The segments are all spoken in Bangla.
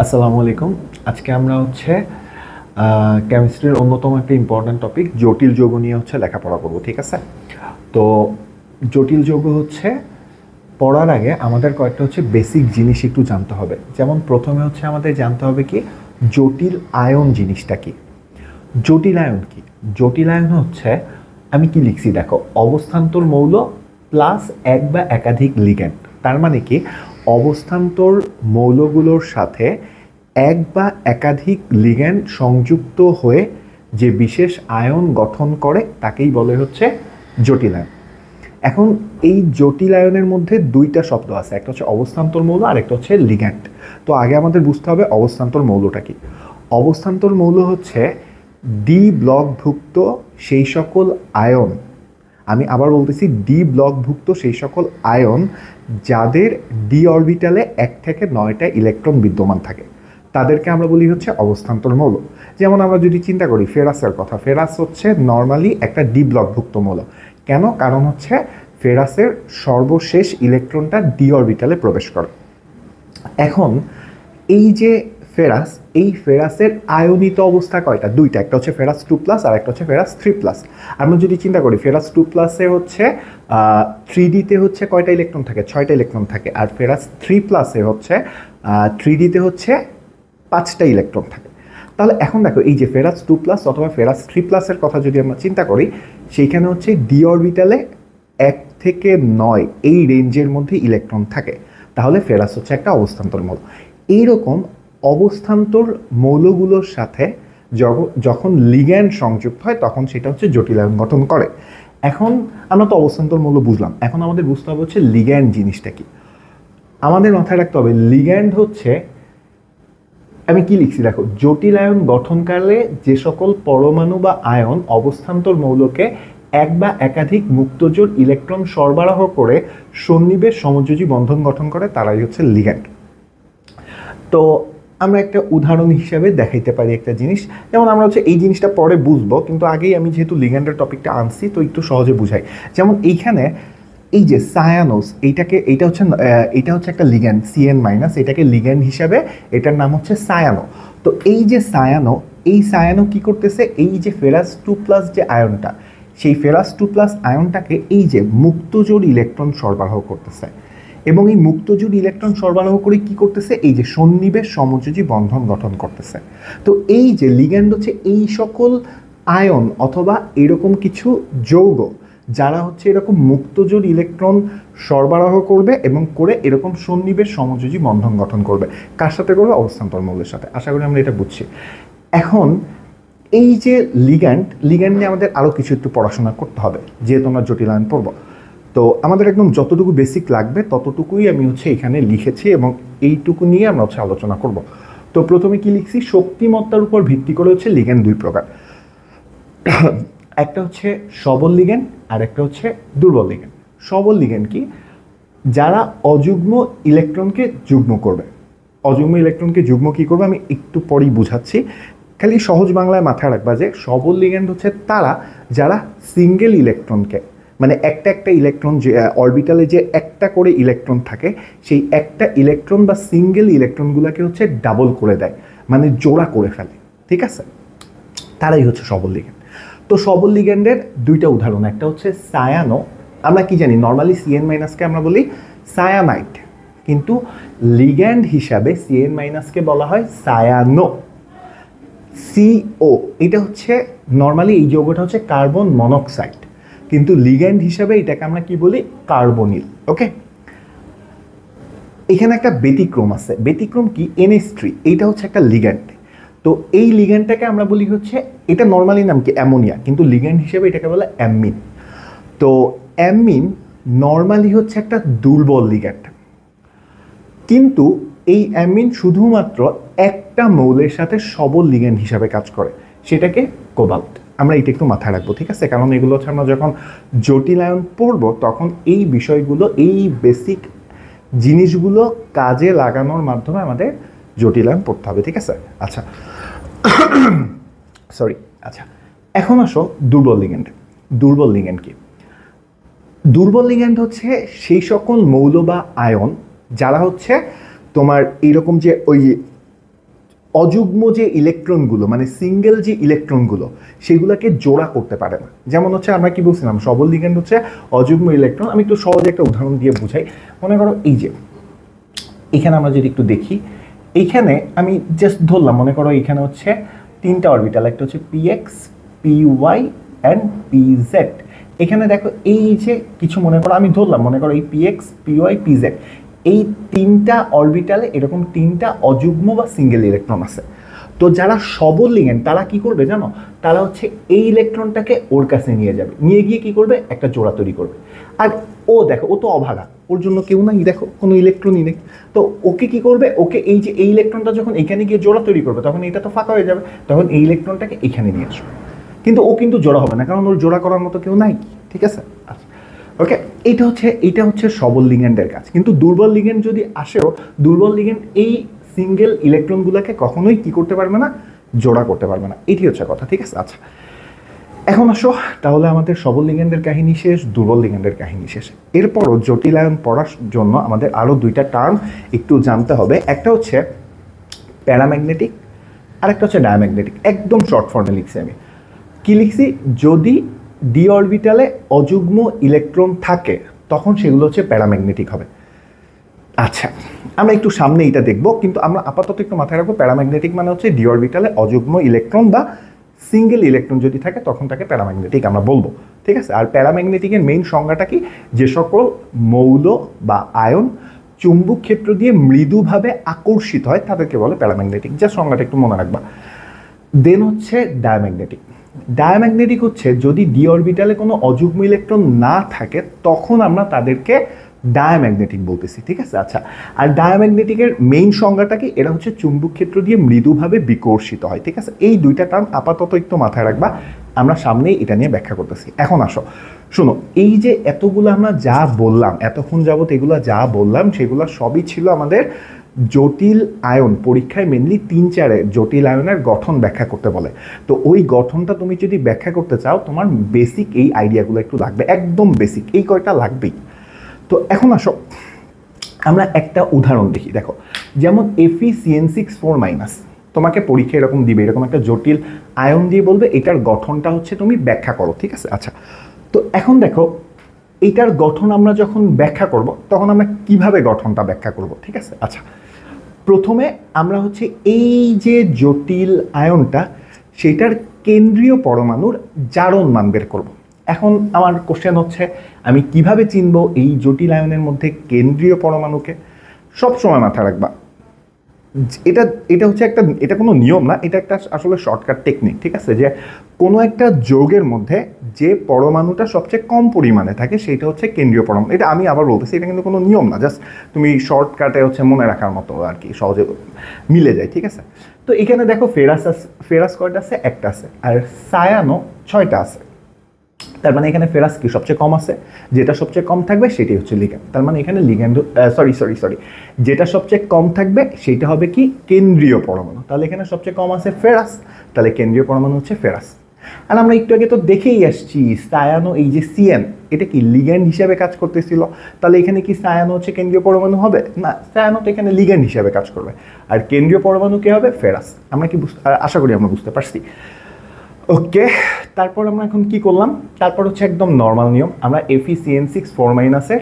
আসসালামু আলাইকুম। আজকে আমরা কেমিস্ট্রির অন্যতম একটা ইম্পর্ট্যান্ট টপিক জটিল যৌগ নিয়ে লেখাপড়া করব, ঠিক আছে? তো জটিল যৌগ পড়ার আগে আমাদের কয়েকটা বেসিক জিনিস একটু জানতে হবে। যেমন প্রথমে আমাদের জানতে হবে কি জটিল আয়ন জিনিসটা কি। জটিল আয়ন কি? জটিল আয়ন আমি কি লিখছি দেখো, অবস্থান্তর মৌল প্লাস এক বা একাধিক লিগ্যান্ড। তার মানে কি অবস্থান্তর মৌলগুলোর সাথে এক বা একাধিক লিগ্যান্ড সংযুক্ত হয়ে যে বিশেষ আয়ন গঠন করে তাকেই বলে জটিল আয়ন। এখন এই জটিল আয়নের মধ্যে দুইটা শব্দ আছে, একটা অবস্থান্তর মৌল আর একটা লিগ্যান্ড। তো আগে আমাদের বুঝতে হবে অবস্থান্তর মৌলটা কি। অবস্থান্তর মৌল ডি ব্লকভুক্ত সেই সকল আয়ন, আমি আবার বলতেছি ডি ব্লকভুক্ত সেই সকল আয়ন যাদের ডি অরবিটালে 1 থেকে 9টা ইলেকট্রন বিদ্যমান থাকে, তাদেরকে আমরা বলি অবস্থান্তর মৌল। যেমন আমরা যদি চিন্তা করি ফেরাসের কথা, ফেরাস নর্মালি একটা ডি ব্লকভুক্ত মৌল। কেন? কারণ ফেরাসের সর্বশেষ ইলেকট্রনটা ডি অরবিটালে প্রবেশ করে। এখন এই যে ফেরাস, এই ফেরাসের আয়নিত অবস্থা কয়টা? দুইটা, একটা ফেরাস 2+ আর একটা ফেরাস 3+। আমরা যদি চিন্তা করি ফেরাস 2+-এ 3D-তে কয়টা ইলেকট্রন থাকে? 6টা ইলেকট্রন থাকে। আর ফেরাস 3+-এ 3D-তে 5টা ইলেকট্রন থাকে। তাহলে এখন দেখো এই যে ফেরাস 2+ অথবা ফেরাস 3+-এর কথা যদি আমরা চিন্তা করি, সেইখানে ডি অরবিটালে 1 থেকে 9 এই রেঞ্জের মধ্যে ইলেকট্রন থাকে। তাহলে ফেরাস একটা অবস্থান্তর মৌল। এইরকম অবস্থান্তর মৌলগুলোর সাথে যখন লিগ্যান্ড সংযুক্ত হয় তখন সেটা জটিল আয়ন গঠন করে। এখন আমরা তো অবস্থান্তর মৌল বুঝলাম, এখন আমাদের বুঝতে হবে লিগ্যান্ড জিনিসটা কি। আমাদের মাথায় রাখতে হবে লিগ্যান্ড আমি কি লিখছি দেখো, জটিল আয়ন গঠনকালে যে সকল পরমাণু বা আয়ন অবস্থান্তর মৌলকে এক বা একাধিক মুক্তজোড় ইলেকট্রন সরবরাহ করে সন্নিবেশ সমযোজী বন্ধন গঠন করে তারাই লিগ্যান্ড। তো আমরা একটা উদাহরণ হিসাবে দেখাইতে পারি একটা জিনিস। যেমন আমরা এই জিনিসটা পরে বুঝবো, কিন্তু আগেই আমি যেহেতু লিগ্যান্ডের টপিকটা আনছি তো একটু সহজে বুঝাই। যেমন এইখানে এই যে সায়ানোস, এইটা একটা লিগ্যান্ড CN-, এটাকে লিগ্যান্ড হিসাবে এটার নাম সায়ানো। তো এই যে সায়ানো, এই সায়ানো কি করতেছে, এই যে ফেরাস 2+ যে আয়নটা, সেই ফেরাস 2+ আয়নটাকে এই যে মুক্তজোড় ইলেকট্রন সরবরাহ করতেছে। এবং এই মুক্তজোড় ইলেকট্রন সরবরাহ করে কি করতেছে, এই যে সন্নিবেশ সমযোজী বন্ধন গঠন করতেছে। তো এই যে লিগ্যান্ড এই সকল আয়ন অথবা এরকম কিছু যৌগ যারা এরকম মুক্তজোড় ইলেকট্রন সরবরাহ করবে এবং করে এরকম সন্নিবেশ সমযোজী বন্ধন গঠন করবে। কার সাথে করবে? অবস্থান্তর মৌলের সাথে। আশা করি আমরা এটা বুঝছি। এখন এই যে লিগ্যান্ড নিয়ে আমাদের আরও কিছু একটু পড়াশোনা করতে হবে, যেহেতু আমরা জটিল আয়ন পড়ব। তো আমাদের একদম যতটুকু বেসিক লাগবে ততটুকুই আমি এখানে লিখেছি এবং এইটুকু নিয়ে আমরা আলোচনা করব। তো প্রথমে কি লিখছি, শক্তিমত্তার উপর ভিত্তি করে লিগ্যান্ড দুই প্রকার। একটা সবল লিগ্যান্ড আর একটা দুর্বল লিগ্যান্ড। সবল লিগ্যান্ড কি? যারা অযুগ্ম ইলেকট্রনকে যুগ্ম করবে। অযুগ্ম ইলেকট্রনকে যুগ্ম কি করবে আমি একটু পরেই বুঝাচ্ছি, খালি সহজ বাংলায় মাথায় রাখবা যে সবল লিগ্যান্ড তারা যারা সিঙ্গেল ইলেকট্রনকে, মানে একটা ইলেকট্রন যে অরবিটালে যে একটা করে ইলেকট্রন থাকে, সেই একটা ইলেকট্রন বা সিঙ্গেল ইলেকট্রনগুলোকে ডাবল করে দেয়, মানে জোড়া করে ফেলে, ঠিক আছে? তারাই সবল লিগ্যান্ড। তো সবল লিগ্যান্ডের দুইটা উদাহরণ, একটা সায়ানো। আমরা কি জানি নর্মালি CN-কে আমরা বলি সায়ানাইট, কিন্তু লিগ্যান্ড হিসাবে CN-কে বলা হয় সায়ানো। CO এটা নর্মালি এই যৌগটা কার্বন মনোক্সাইড, কিন্তু লিগ্যান্ড হিসাবে এটাকে আমরা কি বলি? কার্বনিল। ওকে, এখানে একটা ব্যতিক্রম আছে। ব্যতিক্রম কি? NH3, এইটা একটা লিগ্যান্ড। তো এই লিগ্যান্ডটাকে আমরা বলি এটা নর্মালি নাম কি? অ্যামোনিয়া, কিন্তু লিগ্যান্ড হিসেবে এটাকে বলে অ্যামিন। তো অ্যামিন নর্মালি একটা দুর্বল লিগ্যান্ড, কিন্তু এই অ্যামিন শুধুমাত্র একটা মৌলের সাথে সবল লিগ্যান্ড হিসাবে কাজ করে, সেটাকে কোবাল্ট। আমরা এটা একটু মাথায় রাখবো, ঠিক আছে? কারণ এগুলো আমরা যখন জটিল আয়ন পড়বো তখন এই বিষয়গুলো, এই বেসিক জিনিসগুলো কাজে লাগানোর মাধ্যমে আমাদের জটিল আয়ন পড়তে হবে, ঠিক আছে? আচ্ছা, সরি। আচ্ছা, এখন আসো দুর্বল লিগ্যান্ড। দুর্বল লিগ্যান্ড কি? দুর্বল লিগ্যান্ড সেই সকল মৌল বা আয়ন যারা তোমার এইরকম যে ওই অযুগ্ম যে ইলেকট্রনগুলো মানে সিঙ্গেল যে ইলেকট্রনগুলো সেগুলোকে জোড়া করতে পারে না। যেমন হচ্ছে আমরা কি বলছিলাম, সবল লিগ্যান্ড হচ্ছে অযুগ্ম ইলেকট্রন। আমি একটু সহজে একটা উদাহরণ দিয়ে বুঝাই। মনে করো এই যে এখানে আমরা যদি একটু দেখি, এইখানে আমি জাস্ট ধরলাম, মনে করো এখানে হচ্ছে তিনটা অরবিটাল, একটা হচ্ছে px py অ্যান্ড pz। এখানে দেখো এই যে কিছু মনে করো আমি ধরলাম, মনে করো এই px py pz, এই তিনটা অরবিটালে এরকম তিনটা অযুগ্ম বা সিঙ্গেল ইলেকট্রন আছে। তো যারা সবল লিগ্যান্ড তারা কি করবে জানো, তারা হচ্ছে এই ইলেকট্রনটাকে ওর কাছে নিয়ে যাবে, নিয়ে গিয়ে কি করবে, একটা জোড়া তৈরি করবে। আর ও দেখো ও তো অভাগা, ওর জন্য কেউ নাই, দেখো কোনো ইলেকট্রনই নেই। তো ওকে কি করবে, ওকে এই যে এই ইলেকট্রনটা যখন এখানে গিয়ে জোড়া তৈরি করবে তখন এটা তো ফাঁকা হয়ে যাবে, তখন এই ইলেকট্রনটাকে এখানে নিয়ে আসবে। কিন্তু ও কিন্তু জোড়া হবে না, কারণ ওর জোড়া করার মতো কেউ নাই। ঠিক আছে, আচ্ছা ওকে। এইটা হচ্ছে সবল লিগ্যান্ডের কাজ। কিন্তু দুর্বল লিগ্যান্ড যদি আসেও, দুর্বল লিগ্যান্ড এই সিঙ্গেল ইলেকট্রনগুলোকে কখনোই কি করতে পারবে না, জোড়া করতে পারবে না। এটি হচ্ছে কথা। ঠিক আছে, আচ্ছা এখন আসো, তাহলে আমাদের সবল লিগ্যান্ডের কাহিনী শেষ, দুর্বল লিগ্যান্ডের কাহিনী শেষ। এরপরও জটিল আয়ন পড়ার জন্য আমাদের আরও দুইটা টার্ম একটু জানতে হবে। একটা হচ্ছে প্যারাম্যাগনেটিক আর একটা হচ্ছে ডায়াম্যাগনেটিক। একদম শর্ট ফর্মে লিখছি আমি। কি লিখছি, যদি ডি অরবিটালে অযুগ্ম ইলেকট্রন থাকে তখন সেগুলো হচ্ছে প্যারাম্যাগনেটিক হবে। আচ্ছা আমরা একটু সামনে এটা দেখবো, কিন্তু আমরা আপাতত একটু মাথায় রাখবো প্যারাম্যাগনেটিক মানে হচ্ছে ডি অরবিটালে অযুগ্ম ইলেকট্রন বা সিঙ্গেল ইলেকট্রন যদি থাকে তখন তাকে প্যারাম্যাগনেটিক আমরা বলবো। ঠিক আছে, আর প্যারাম্যাগনেটিকের মেইন সংজ্ঞাটা কি, যে সকল মৌল বা আয়ন চুম্বক ক্ষেত্র দিয়ে মৃদুভাবে আকর্ষিত হয় তাদেরকে বলে প্যারাম্যাগনেটিক। যা সংজ্ঞাটা একটু মনে রাখবা। দেন হচ্ছে ডায়াম্যাগনেটিক। ডায়াম্যাগনেটিক হচ্ছে যদি ডি অরবিটালে কোনো অযুগ্ম ইলেকট্রন না থাকে তখন আমরা তাদেরকে ডায়াম্যাগনেটিক বলতেছি। ঠিক আছে, আচ্ছা আর ডায়াম্যাগনেটিকের মেইন সংজ্ঞাটা কি, এরা হচ্ছে চুম্বক ক্ষেত্র দিয়ে মৃদুভাবে বিকর্ষিত হয়। ঠিক আছে, এই দুইটা টার্ম আপাতত একটু মাথায় রাখবা, আমরা সামনেই এটা নিয়ে ব্যাখ্যা করতেছি। এখন আসো শোনো, এই যে এতগুলো আমরা যা বললাম এতক্ষণ যাবত, এগুলো যা বললাম সেগুলো সবই ছিল আমাদের জটিল আয়ন। পরীক্ষায় মেনলি 3-4 জটিল আয়নের গঠন ব্যাখ্যা করতে বলে। তো ওই গঠনটা তুমি যদি ব্যাখ্যা করতে চাও তোমার বেসিক এই আইডিয়াগুলো একটু লাগবে, একদম বেসিক এই কয়টা লাগবেই। তো এখন আসো আমরা একটা উদাহরণ দেখি। দেখো যেমন FeCN6 4-, তোমাকে পরীক্ষা এরকম দিবে, এরকম একটা জটিল আয়ন দিয়ে বলবে এটার গঠনটা হচ্ছে তুমি ব্যাখ্যা করো। ঠিক আছে, আচ্ছা তো এখন দেখো এইটার গঠন আমরা যখন ব্যাখ্যা করব তখন আমরা কিভাবে গঠনটা ব্যাখ্যা করব। ঠিক আছে, আচ্ছা প্রথমে আমরা হচ্ছে এই যে জটিল আয়নটা সেটার কেন্দ্রীয় পরমাণুর জারণ মান বের করব। এখন আমার কোশ্চেন হচ্ছে আমি কিভাবে চিনব এই জটিল আয়নের মধ্যে কেন্দ্রীয় পরমাণুকে। সবসময় মাথায় রাখবা এটা হচ্ছে একটা, এটা কোনো নিয়ম না, এটা একটা আসলে শর্টকাট টেকনিক। ঠিক আছে, যে কোনো একটা যৌগের মধ্যে যে পরমাণুটা সবচেয়ে কম পরিমাণে থাকে সেটা হচ্ছে কেন্দ্রীয় পরমাণু। এটা আমি আবার বলতেছি, এটা কিন্তু কোনো নিয়ম না, জাস্ট তুমি শর্টকাটে হচ্ছে মনে রাখার মতো আর কি, সহজে মিলে যায়। ঠিক আছে, তো এখানে দেখো ফেরাস কয়টা আছে, একটা আছে, আর সায়ানো 6টা আছে। তার মানে এখানে ফেরাস কি সবচেয়ে কম আছে, যেটা সবচেয়ে কম থাকবে সেটাই হচ্ছে লিগ্যান্ড। তার মানে এখানে লিগ্যান্ড সরি যেটা সবচেয়ে কম থাকবে সেটা হবে কি কেন্দ্রীয় পরমাণু। তাহলে এখানে সবচেয়ে কম আছে ফেরাস, তাহলে কেন্দ্রীয় পরমাণু হচ্ছে ফেরাস। আর আমরা একটু আগে তো দেখেই আসছি সায়ানো, এই যে সিএন এটা কি লিগ্যান্ড হিসেবে কাজ করতেছিল, তাহলে এখানে কি সায়ানো হচ্ছে কেন্দ্রীয় পরমাণু হবে না, সায়ানো তো এখানে লিগ্যান্ড হিসেবে কাজ করবে, আর কেন্দ্রীয় পরমাণু কি হবে, ফেরাস। আমরা কি আশা করি আমরা বুঝতে পারছি। ওকে, তারপর আমরা এখন কি করলাম, তারপর হচ্ছে একদম নর্মাল নিয়ম, আমরা FeCN6 4-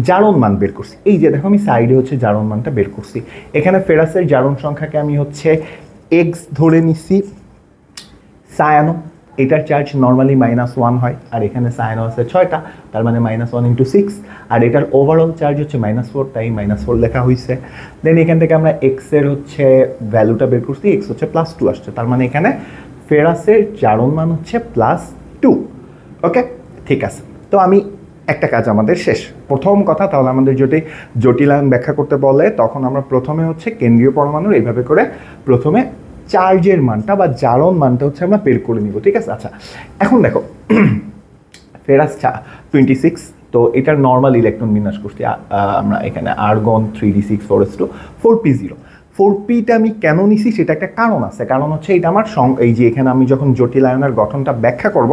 জারণ মান বের করছি। এই যে দেখো আমি সাইডে হচ্ছে জারণ মানটা বের করছি। এখানে ফেরাসের জারণ সংখ্যাকে আমি হচ্ছে x ধরে নিচ্ছি। সায়ানো এটার চার্জ নর্মালি -1 হয়, আর এখানে সায়ানো আছে 6টা, তার মানে -1 × 6, আর এটার ওভারঅল চার্জ হচ্ছে -4, তাই -4 লেখা হয়েছে। দেন এখান থেকে আমরা x এর হচ্ছে ভ্যালুটা বের করছি, x হচ্ছে +2 আসছে, তার মানে এখানে ফেরাসের জারণ মান হচ্ছে +2। ওকে ঠিক আছে, তো আমি একটা কাজ আমাদের শেষ। প্রথম কথা, তাহলে আমাদের যদি জটিল আয়ন ব্যাখ্যা করতে বলে তখন আমরা প্রথমে হচ্ছে কেন্দ্রীয় পরমাণুর এইভাবে করে প্রথমে চার্জের মানটা বা জারণ মানটা হচ্ছে আমরা বের করে নিব। ঠিক আছে, আচ্ছা এখন দেখো ফেরাস 26, তো এটার নর্মাল ইলেকট্রন বিন্যাস করছি আমরা এখানে আর্গন 3d6 4s2 4p0। 4pটা আমি কেন নিছি সেটা একটা কারণ আছে, কারণ হচ্ছে এটা আমার এই যে এখানে আমি যখন জটিল আয়নের গঠনটা ব্যাখ্যা করব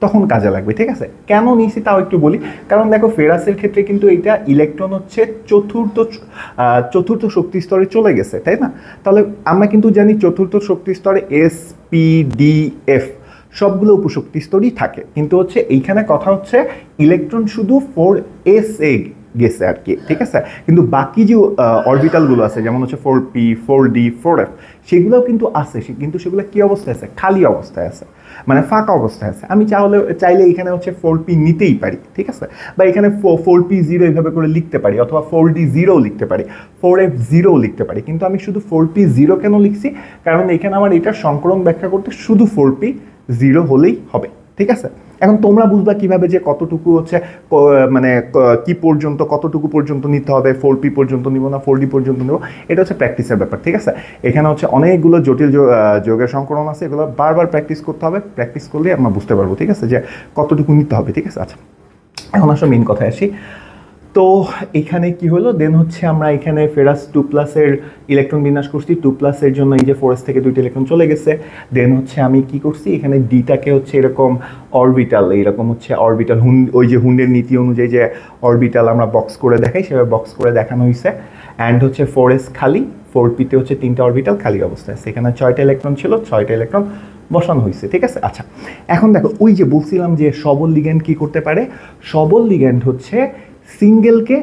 তখন কাজে লাগবে, ঠিক আছে। কেন নিয়েছি তাও একটু বলি। কারণ দেখো ফেরাসের ক্ষেত্রে কিন্তু এইটা ইলেকট্রন হচ্ছে চতুর্থ শক্তি স্তরে চলে গেছে, তাই না? তাহলে আমরা কিন্তু জানি চতুর্থ শক্তি স্তরে এস, পি, ডি, এফ সবগুলো উপশক্তি স্তরই থাকে, কিন্তু হচ্ছে এইখানে কথা হচ্ছে ইলেকট্রন শুধু 4s এ গেছে আর কি, ঠিক আছে। কিন্তু বাকি যে অরবিটালগুলো আছে যেমন হচ্ছে 4p, 4d, 4f সেগুলোও কিন্তু আছে, কিন্তু সেগুলো কি অবস্থায় আছে? খালি অবস্থায় আছে, মানে ফাঁকা অবস্থায় আছে। আমি চাইলে এখানে হচ্ছে 4p নিতেই পারি, ঠিক আছে, বা এখানে 4p0 এইভাবে করে লিখতে পারি, অথবা 4d0 লিখতে পারি, 4f0 লিখতে পারি। কিন্তু আমি শুধু 4p0 কেন লিখছি? কারণ এখানে আমার এটার সংকরণ ব্যাখ্যা করতে শুধু 4p0 হলেই হবে, ঠিক আছে। এখন তোমরা বুঝবা কিভাবে যে কতটুকু হচ্ছে মানে কি পর্যন্ত, কতটুকু পর্যন্ত নিতে হবে, 4p পর্যন্ত নিব না 4d পর্যন্ত নিব, এটা হচ্ছে প্র্যাকটিসের ব্যাপার, ঠিক আছে। এখানে হচ্ছে অনেকগুলো জটিল যোগের সংকরণ আছে, এগুলো বারবার প্র্যাকটিস করতে হবে, প্র্যাকটিস করলে আমরা বুঝতে পারবো, ঠিক আছে, যে কতটুকু নিতে হবে, ঠিক আছে। আচ্ছা, এখন আসলে মেইন কথায় আসি। তো এখানে কি হলো, দেন হচ্ছে আমরা এখানে ফেরাস 2+ ইলেকট্রন বিন্যাস করছি। 2+ জন্য এই যে 4s থেকে 2টা ইলেকট্রন চলে গেছে। দেন হচ্ছে আমি কি করছি, এখানে ডিটাকে হচ্ছে এরকম অরবিটাল, এইরকম হচ্ছে অরবিটাল, ওই যে হুন্ডের নীতি অনুযায়ী যে অরবিটাল আমরা বক্স করে দেখাই সেভাবে বক্স করে দেখানো হয়েছে। অ্যান্ড হচ্ছে 4s খালি, 4p-তে হচ্ছে 3টা অরবিটাল খালি অবস্থায় আছে। এখানে 6টা ইলেকট্রন ছিল, 6টা ইলেকট্রন বসানো হয়েছে, ঠিক আছে। আচ্ছা, এখন দেখো ওই যে বলছিলাম যে সবল লিগ্যান্ড কি করতে পারে, সবল লিগ্যান্ড হচ্ছে সিঙ্গেলকে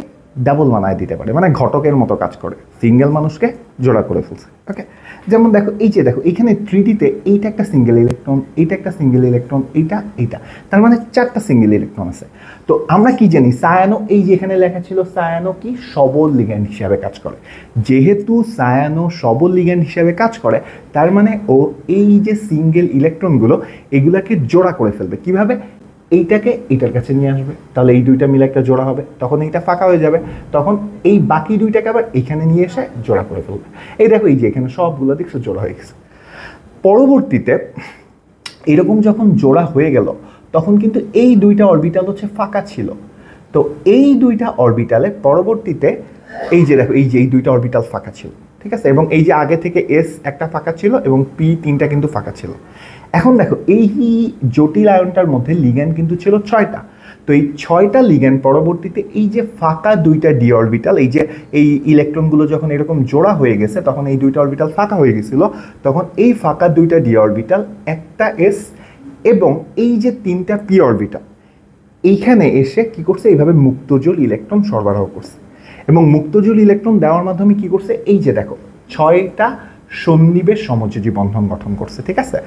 ডাবল বানায় দিতে পারে, মানে ঘটকের মতো কাজ করে, সিঙ্গেল মানুষকে জোড়া করে ফেলছে, ওকে। যেমন দেখো এই যে দেখো এখানে 3D-তে এইটা একটা সিঙ্গেল ইলেকট্রন, এইটা একটা সিঙ্গেল ইলেকট্রন, এইটা, তার মানে 4টা সিঙ্গেল ইলেকট্রন আছে। তো আমরা কি জানি, সায়ানো, এই যে এখানে লেখা ছিল সায়ানো কি সবল লিগ্যান্ড হিসাবে কাজ করে। যেহেতু সায়ানো সবল লিগ্যান্ড হিসাবে কাজ করে, তার মানে ও এই যে সিঙ্গেল ইলেকট্রনগুলো এগুলাকে জোড়া করে ফেলবে। কিভাবে? এইটাকে এইটার কাছে নিয়ে আসবে, তাহলে এই দুইটা মিলে একটা জোড়া হবে, তখন এইটা ফাঁকা হয়ে যাবে, তখন এই বাকি দুইটাকে আবার এখানে নিয়ে এসে জোড়া করে ফেলবে। এই দেখো এই যে এখানে সবগুলো দেখছো জোড়া হয়ে গেছে। পরবর্তীতে এরকম যখন জোড়া হয়ে গেল তখন কিন্তু এই দুইটা অরবিটাল হচ্ছে ফাঁকা ছিল। তো এই দুইটা অরবিটালে পরবর্তীতে এই যে দেখো এই যে এই দুইটা অরবিটাল ফাঁকা ছিল, ঠিক আছে, এবং এই যে আগে থেকে এস একটা ফাঁকা ছিল এবং পি 3টা কিন্তু ফাঁকা ছিল। এখন দেখো এই জটিল আয়নটার মধ্যে লিগ্যান্ড কিন্তু ছিল 6টা। তো এই 6টা লিগ্যান্ড পরবর্তীতে এই যে ফাঁকা দুইটা ডি অরবিটাল, এই যে এই ইলেকট্রনগুলো যখন এরকম জোড়া হয়ে গেছে তখন এই দুইটা অরবিটাল ফাঁকা হয়ে গেছিল, তখন এই ফাঁকা দুইটা ডি অরবিটাল, একটা এস এবং এই যে 3টা পি অরবিটাল এইখানে এসে কি করছে, এইভাবে মুক্তজল ইলেকট্রন সরবরাহ করছে। এবং মুক্তজল ইলেকট্রন দেওয়ার মাধ্যমে কি করছে, এই যে দেখো 6টা সন্নিবেশ সমযোজী বন্ধন গঠন করছে, ঠিক আছে।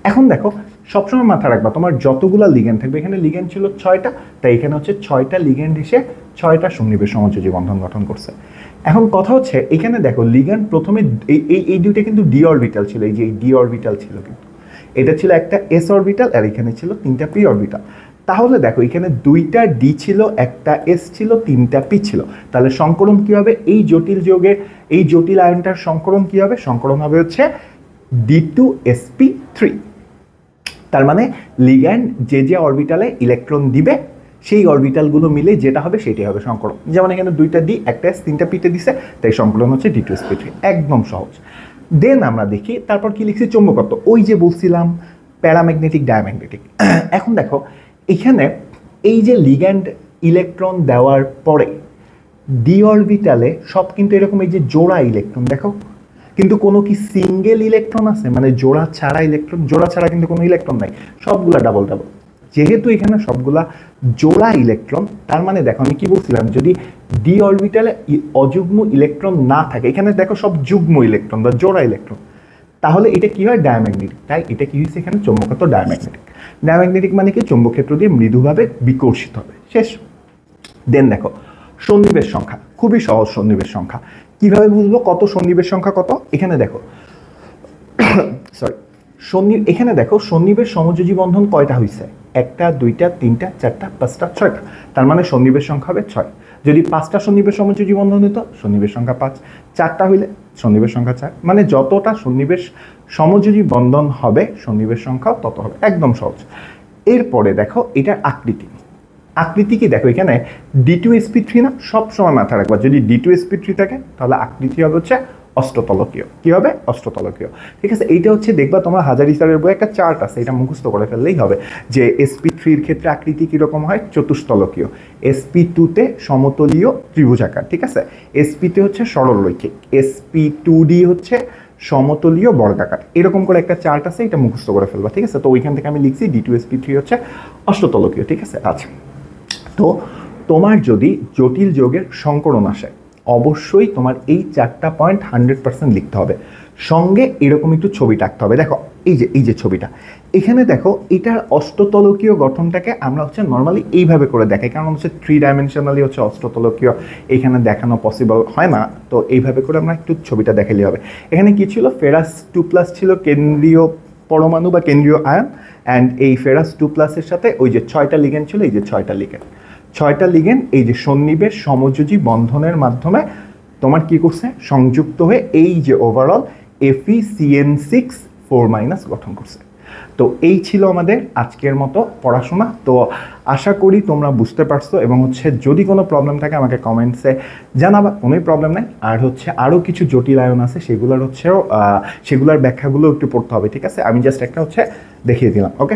এখন দেখো সবসময় মাথা রাখবা, তোমার যতগুলা লিগ্যান্ড থাকবে, এখানে লিগ্যান্ড ছিল 6টা, তাই এখানে হচ্ছে 6টা লিগ্যান্ড এসে 6টা সন্নিবেশ সমযোজী বন্ধন গঠন করছে। এখন কথা হচ্ছে এখানে দেখো লিগ্যান্ড প্রথমে এই দুইটা কিন্তু ডি অরবিটাল ছিল, এই যে এই ডি অরবিটাল ছিল, কিন্তু এটা ছিল একটা এস অরবিটাল আর এখানে ছিল 3টা পি অরবিটাল। তাহলে দেখো এখানে 2টা ডি ছিল, একটা এস ছিল, 3টা পি ছিল। তাহলে সংকরণ কি হবে, এই জটিল যোগের এই জটিল আয়নটার সংকরণ কি হবে, সংকরণ হবে হচ্ছে D2sp3। তার মানে লিগ্যান্ড যে যে অরবিটালে ইলেকট্রন দিবে সেই অরবিটালগুলো মিলে যেটা হবে সেটাই হবে সংকরণ। যেমন এখানে 2টা ডি, একটা এস, 3টা পিতে দিছে, তাই সংকরণ হচ্ছে D2sp3, একদম সহজ। দেন আমরা দেখি তারপর কি লিখছি, চৌম্বকত্ব, ওই যে বলছিলাম প্যারাম্যাগনেটিক, ডায়াম্যাগনেটিক। এখন দেখো এখানে এই যে লিগ্যান্ড ইলেকট্রন দেওয়ার পরে ডি অরবিটালে সব কিন্তু এরকম এই যে জোড়া ইলেকট্রন, দেখো কিন্তু কোনো কি সিঙ্গেল ইলেকট্রন আছে, মানে জোড়া ছাড়া ইলেকট্রন, জোড়া ছাড়া কিন্তু কোনো ইলেকট্রন নাই, সবগুলা ডাবল ডাবল। যেহেতু এখানে সবগুলা জোড়া ইলেকট্রন, তার মানে দেখো আমি কি বলছিলাম, যদি ডি অরবিটালে অযুগ্ম ইলেকট্রন না থাকে, এখানে দেখো সব যুগ্ম ইলেকট্রন বা জোড়া ইলেকট্রন, তাহলে এটা কি হয়, ডায়াম্যাগনেটিক। তাই এটা কি হয়েছে এখানে চৌম্বকত্ব ডায়াম্যাগনেটিক। ডায়াম্যাগনেটিক মানে কি, চৌম্বক ক্ষেত্র দিয়ে মৃদুভাবে বিকর্ষিত হবে, শেষ। দেন দেখো সন্নিবেশ সংখ্যা, খুবই সহজ সন্নিবেশ সংখ্যা। কিভাবে বুঝবো কত সন্নিবেশ সংখ্যা কত, এখানে দেখো সরি এখানে দেখো সন্নিবেশ সমযোজী বন্ধন কয়টা হয়েছে, 1টা 2টা 3টা 4টা 5টা 6টা, তার মানে সন্নিবেশ সংখ্যা হবে 6। যদি 5টা সন্নিবেশ সমযোজী বন্ধন হতো সন্নিবেশ সংখ্যা 5, 4টা হইলে সন্নিবেশ সংখ্যা 4, মানে যতটা সন্নিবেশ সমযোজী বন্ধন হবে সন্নিবেশ সংখ্যাও তত হবে, একদম সহজ। এরপরে দেখো এটার আকৃতি কি, দেখো এখানে D2sp3 না, সব সময় মাথা রাখবা, যদি D2sp3 থাকে তাহলে আকৃতি হবে হচ্ছে অষ্টতলকীয়। কি হবে? অষ্টতলকীয়। ঠিক আছে, এইটা হচ্ছে দেখবা তোমার হাজারি স্যারের বই একটা চার্ট আছে, এটা মুখস্থ করে ফেললেই হবে যে sp3 ক্ষেত্রে আকৃতি কীরকম হয়? চতুস্তলকীয়। sp2-তে সমতলীয় ত্রিভুজাকার। ঠিক আছে, sp-তে হচ্ছে সরলরৈখিক, sp2d হচ্ছে সমতলীয় বর্গাকার। এরকম করে একটা চার্ট আছে, এটা মুখস্থ করে ফেলবা। ঠিক আছে, তো ওইখান থেকে আমি লিখছি d2sp3 হচ্ছে অষ্টতলকীয়। ঠিক আছে, আচ্ছা, তো তোমার যদি জটিল যোগের সংকরণ আসে অবশ্যই তোমার এই 4টা পয়েন্ট 100% লিখতে হবে। সঙ্গে এরকম একটু ছবি আঁকতে হবে। দেখো এই যে ছবিটা এখানে দেখো, এটার অষ্টতলকীয় গঠনটাকে আমরা হচ্ছে নর্মালি এইভাবে করে দেখাই, কারণ হচ্ছে 3 ডাইমেনশনালি হচ্ছে অষ্টতলকীয় এখানে দেখানো পসিবল হয় না। তো এইভাবে করে আমরা একটু ছবিটা দেখালেই হবে। এখানে কি ছিল? ফেরাস 2+ ছিল কেন্দ্রীয় পরমাণু বা কেন্দ্রীয় আয়ন, অ্যান্ড এই ফেরাস 2+-এর সাথে ওই যে 6টা লিগেন্ড ছিল, এই যে 6টা লিগেন্ড, 6টা লিগেন্ড এই যে সন্নিবেশ সমযোজী বন্ধনের মাধ্যমে তোমার কি করছে? সংযুক্ত হয়ে এই যে ওভারঅল FeCN6 4- গঠন করছে। তো এই ছিল আমাদের আজকের মতো পড়াশোনা। তো আশা করি তোমরা বুঝতে পারছো, এবং হচ্ছে যদি কোনো প্রবলেম থাকে আমাকে কমেন্টসে জানাবা, কোনোই প্রবলেম নাই। আর হচ্ছে আরও কিছু জটিল আয়ন আছে, সেগুলোর ব্যাখ্যাগুলো একটু পড়তে হবে। ঠিক আছে, আমি জাস্ট একটা হচ্ছে দেখিয়ে দিলাম। ওকে।